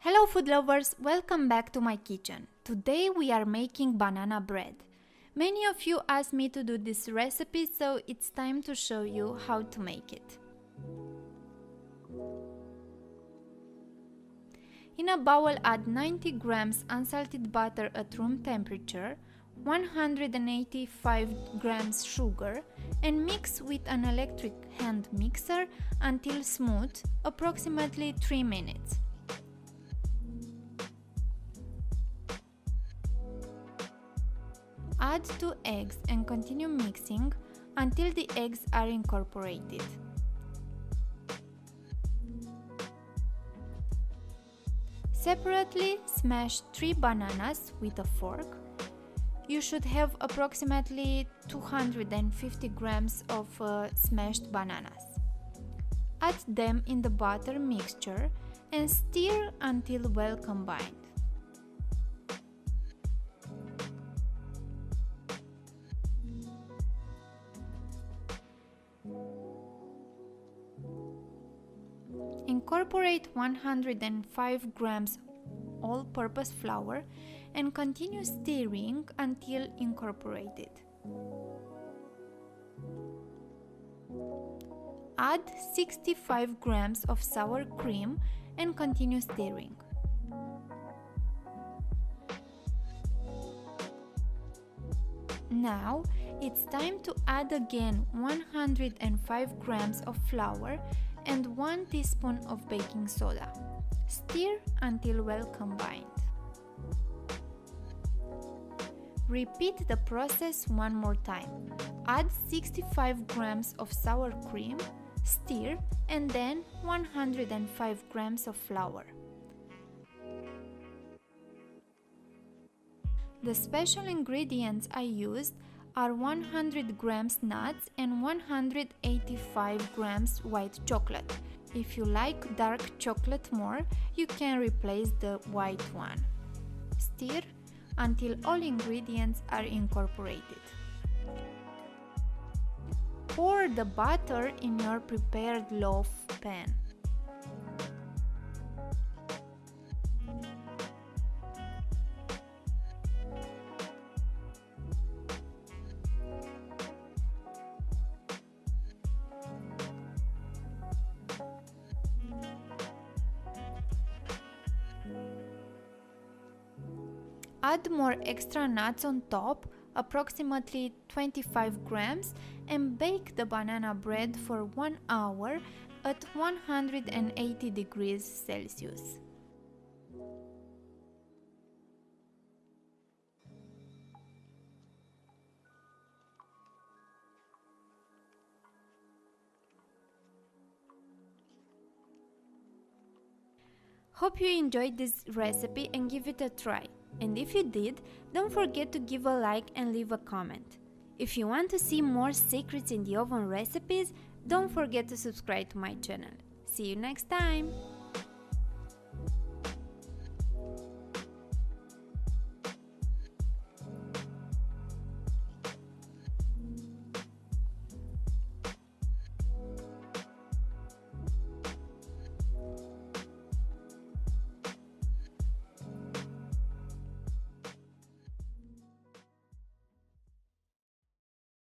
Hello food lovers, welcome back to my kitchen. Today we are making banana bread. Many of you asked me to do this recipe, so it's time to show you how to make it. In a bowl add 90 grams unsalted butter at room temperature, 185 grams sugar and mix with an electric hand mixer until smooth, approximately 3 minutes. Add 2 eggs and continue mixing until the eggs are incorporated. Separately, smash 3 bananas with a fork. You should have approximately 250 grams of smashed bananas. Add them in the butter mixture and stir until well combined. Incorporate 105 grams all-purpose flour and continue stirring until incorporated. Add 65 grams of sour cream and continue stirring. Now it's time to add again 105 grams of flour and 1 teaspoon of baking soda. Stir until well combined. Repeat the process one more time. Add 65 grams of sour cream, stir, and then 105 grams of flour. The special ingredients I used are 100 grams nuts and 185 grams white chocolate. If you like dark chocolate more, you can replace the white one. Stir until all ingredients are incorporated. Pour the butter in your prepared loaf pan. Add more extra nuts on top, approximately 25 grams, and bake the banana bread for 1 hour at 180 degrees Celsius. Hope you enjoyed this recipe and give it a try. And if you did, don't forget to give a like and leave a comment. If you want to see more secrets in the oven recipes, don't forget to subscribe to my channel. See you next time!